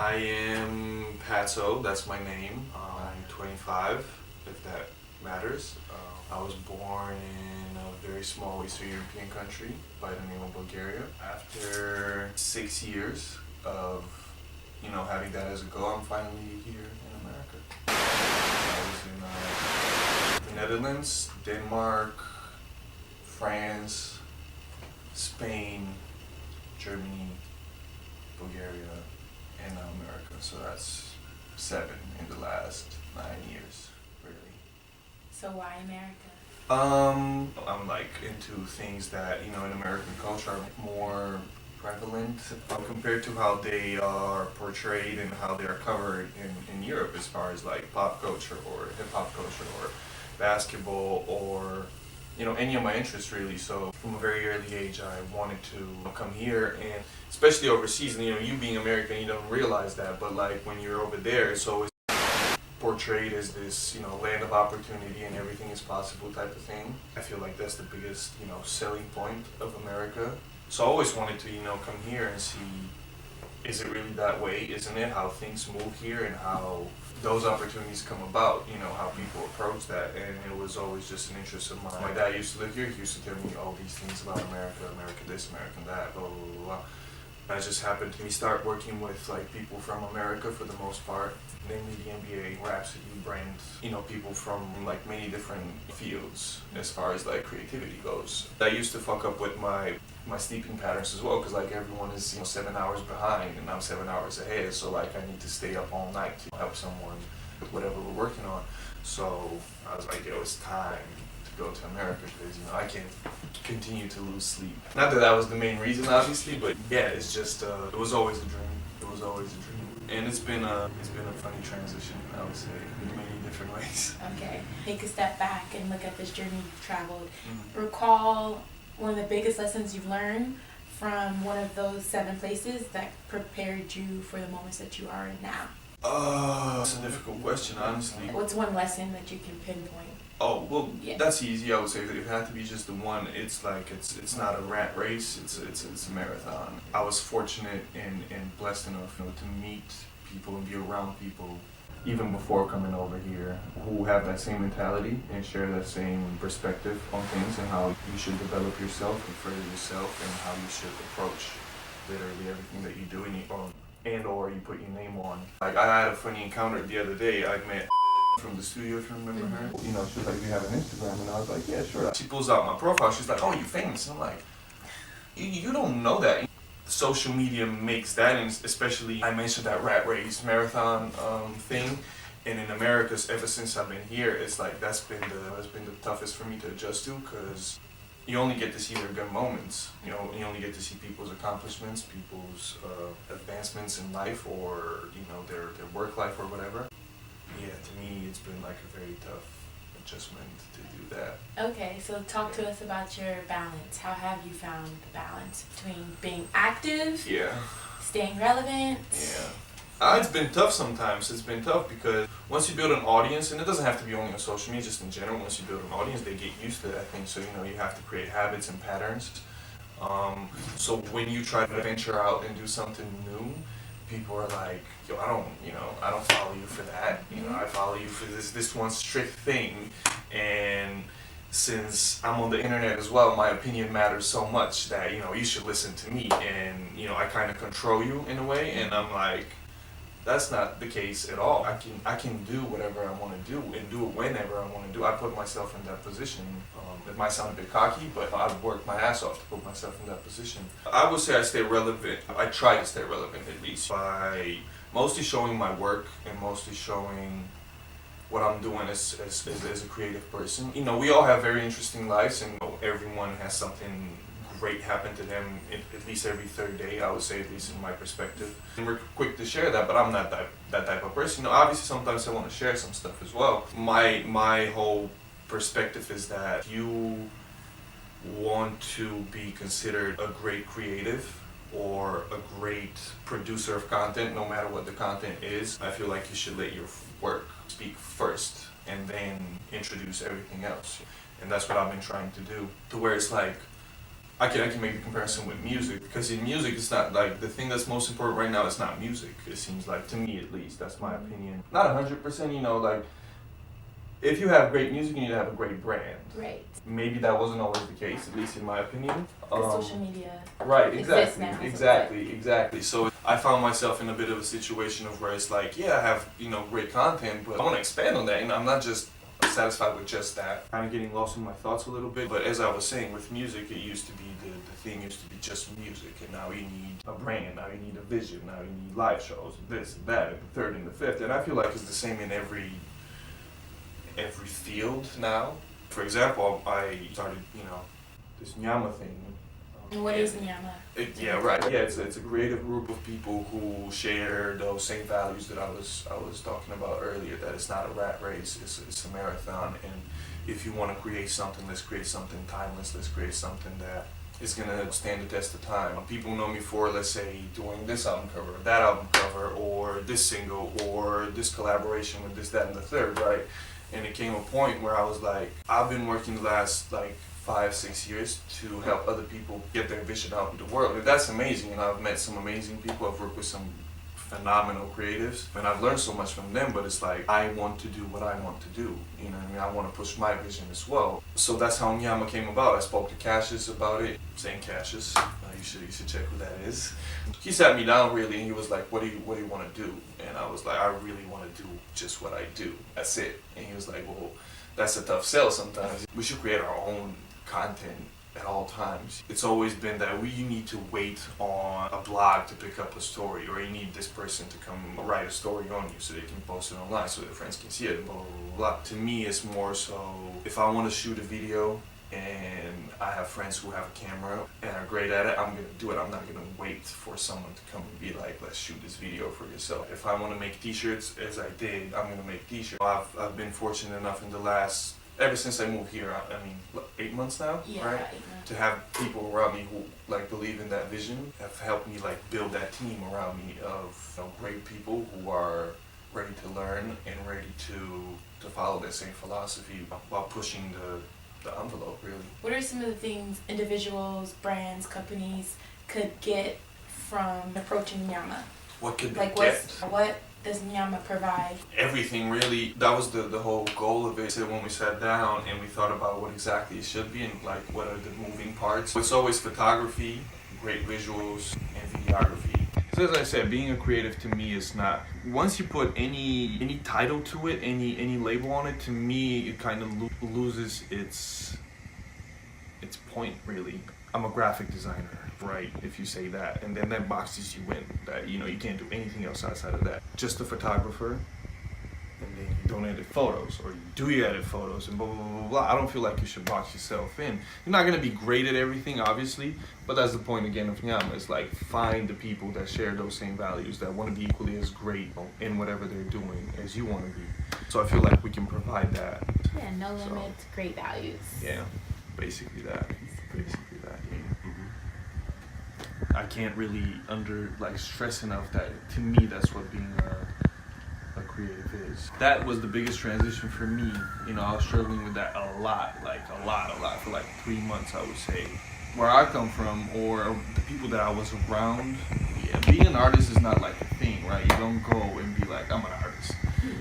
I am Patso, that's my name. I'm 25, if that matters. I was born in a very small Eastern European country by the name of Bulgaria. After 6 years of, having that as a goal, I'm finally here in America. I was in the Netherlands, Denmark, France, Spain, Germany, Bulgaria, and now America. So that's 7 in the last 9 years, really. So why America? I'm like into things that, in American culture are more prevalent compared to how they are portrayed and how they are covered in Europe as far as like pop culture or hip hop culture or basketball or any of my interests really. So from a very early age I wanted to come here, and especially overseas, and you being American you don't realize that, but like when you're over there it's always portrayed as this land of opportunity and everything is possible type of thing. I feel like that's the biggest selling point of America. So I always wanted to come here and see, is it really that way? Isn't it how things move here and how those opportunities come about, how people approach that? And it was always just an interest of mine. My dad used to live here, he used to tell me all these things about America, America this, American that, blah, blah, blah, blah. I just happened to start working with like people from America for the most part, namely the NBA, Rhapsody, Brent, people from like many different fields as far as like creativity goes. I used to fuck up with my sleeping patterns as well, because like everyone is 7 hours behind and I'm 7 hours ahead, so like I need to stay up all night to help someone with whatever we're working on. So I was like, yo, it's time to go to America because I can't continue to lose sleep. Not that that was the main reason obviously, but yeah, it's just it was always a dream. It was always a dream. And it's been a funny transition, I would say, in many different ways. Okay. Take a step back and look at this journey you've traveled. Mm-hmm. Recall one of the biggest lessons you've learned from one of those 7 places that prepared you for the moments that you are in now. That's a difficult question, honestly. What's one lesson that you can pinpoint? Oh, well, Yeah. That's easy, I would say. If it had to be just the one, it's like, it's not a rat race, it's a marathon. I was fortunate and blessed enough to meet people and be around people, even before coming over here, who have that same mentality and share that same perspective on things and how you should develop yourself and further yourself and how you should approach literally everything that you do and or you put your name on. Like, I had a funny encounter the other day. I met from the studio, if you remember her. She was like, "Do you have an Instagram?" And I was like, "Yeah, sure." She pulls out my profile. She's like, "Oh, you famous?" And I'm like, you don't know that. Social media makes that, and especially I mentioned that rat race marathon thing. And in America, ever since I've been here, it's like that's been the toughest for me to adjust to, because you only get to see their good moments. You only get to see people's accomplishments, people's advancements in life, or their work life or whatever. Yeah, to me, it's been like a very tough adjustment to do that. Okay, so talk to us about your balance. How have you found the balance between being active, Yeah. staying relevant? Yeah. It's been tough sometimes. It's been tough because once you build an audience, and it doesn't have to be only on social media, just in general, once you build an audience, they get used to that thing. So, you have to create habits and patterns. So when you try to venture out and do something new, people are like, yo, I don't follow you for that. I follow you for this one strict thing. And since I'm on the internet as well, my opinion matters so much that, you should listen to me. And, I kind of control you in a way. And I'm like, that's not the case at all. I can do whatever I want to do and do it whenever I want to do. I put myself in that position. It might sound a bit cocky, but I've worked my ass off to put myself in that position. I would say I stay relevant. I try to stay relevant at least by mostly showing my work and mostly showing what I'm doing as a creative person. We all have very interesting lives, and everyone has something great happen to them at least every third day, I would say, at least in my perspective. And we're quick to share that, but I'm not that type of person. Obviously sometimes I want to share some stuff as well. My whole perspective is that you want to be considered a great creative or a great producer of content, no matter what the content is. I feel like you should let your work speak first and then introduce everything else. And that's what I've been trying to do, to where it's like, I can make the comparison with music, because in music it's not like the thing that's most important right now is not music. It seems like, to me at least, that's my opinion. Not 100%, you know, like if you have great music, you need to have a great brand. Right. Maybe that wasn't always the case, at least in my opinion. Social media. Right, exists exactly, now, so exactly. So I found myself in a bit of a situation of where it's like, yeah, I have, you know, great content, but I want to expand on that, and I'm not just satisfied with just that. Kind of getting lost in my thoughts a little bit, but as I was saying, with music, it used to be the thing used to be just music, and now you need a brand, now you need a vision, now you need live shows, this and that, and the third and the fifth, and I feel like it's the same in every field now. For example, I started, you know, this NYÁMA thing. What is NYÁMA? Yeah, right. Yeah, it's a creative group of people who share those same values that I was talking about earlier. That it's not a rat race; it's a marathon. And if you want to create something, let's create something timeless. Let's create something that is gonna stand the test of time. People know me for, let's say, doing this album cover, that album cover, or this single, or this collaboration with this, that, and the third, right? And it came a point where I was like, I've been working the last like 5-6 years to help other people get their vision out in the world. And that's amazing. And I've met some amazing people. I've worked with some phenomenal creatives, and I've learned so much from them. But it's like, I want to do what I want to do. You know what I mean? I want to push my vision as well. So that's how NYÁMA came about. I spoke to Cassius about it. Saint Cassius. You should check who that is. He sat me down really, and he was like, what do you want to do? And I was like, I really want to do just what I do. That's it. And he was like, well, that's a tough sell sometimes. We should create our own content at all times. It's always been that you need to wait on a blog to pick up a story, or you need this person to come write a story on you so they can post it online so their friends can see it, blah, blah, blah, blah. To me, it's more so, if I want to shoot a video and I have friends who have a camera and are great at it, I'm going to do it. I'm not going to wait for someone to come and be like, let's shoot this video for yourself. If I want to make t-shirts, as I did, I'm going to make t-shirts. I've been fortunate enough in the last, ever since I moved here, I mean, 8 months now, Yeah, right? 8 months. To have people around me who like believe in that vision have helped me like build that team around me of, you know, great people who are ready to learn and ready to follow that same philosophy while pushing the envelope, really. What are some of the things individuals, brands, companies could get from approaching NYÁMA? What could they Like get? what does NYÁMA provide? Everything, really. That was the whole goal of it. So when we sat down and we thought about what exactly it should be and like what are the moving parts. It's always photography, great visuals, and videography. So as I said, being a creative to me is not, once you put any title to it, any label on it, to me it kind of loses its point, really. I'm a graphic designer, right, if you say that, and then that boxes you in, that, you know, you can't do anything else outside of that. Just a photographer, and then you don't edit photos, or you edit photos, and blah, blah, blah, blah. I don't feel like you should box yourself in. You're not going to be great at everything, obviously, but that's the point, again, of NYÁMA. It's like, find the people that share those same values, that want to be equally as great in whatever they're doing as you want to be. So I feel like we can provide that. Yeah, no limits, great values. Yeah, basically that. I can't really stress enough that, to me, that's what being a creative is. That was the biggest transition for me. You know, I was struggling with that a lot, for like 3 months, I would say. Where I come from, or the people that I was around, yeah, being an artist is not like a thing, right? You don't go and be like, I'm an artist.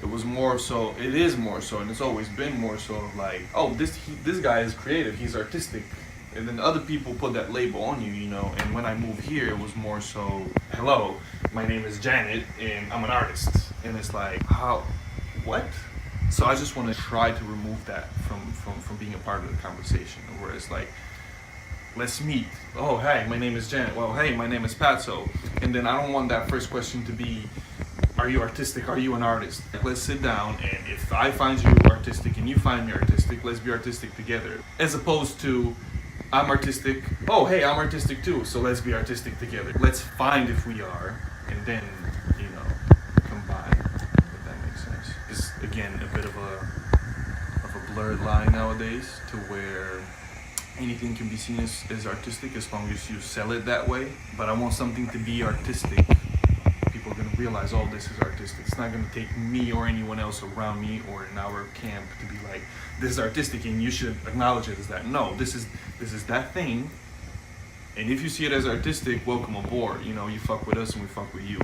It was more so, it is more so, and it's always been more so of like, oh, this guy is creative, he's artistic. And then other people put that label on you, you know. And when I moved here, it was more so, hello, my name is Janet, and I'm an artist. And it's like, how, what? So I just want to try to remove that from being a part of the conversation, where it's like, let's meet. Oh, hey, my name is Janet. Well, hey, my name is Patso. And then I don't want that first question to be, are you artistic? Are you an artist? Let's sit down, and if I find you artistic and you find me artistic, let's be artistic together. As opposed to, I'm artistic. Oh, hey, I'm artistic too. So let's be artistic together. Let's find if we are, and then, you know, combine. If that makes sense. It's again a bit of a blurred line nowadays, to where anything can be seen as artistic as long as you sell it that way. But I want something to be artistic. People are gonna realize, oh, this is artistic. It's not gonna take me or anyone else around me or in our camp to be like, this is artistic and you should acknowledge it as that. No, this is that thing, And if you see it as artistic, welcome aboard. You know, you fuck with us and we fuck with you.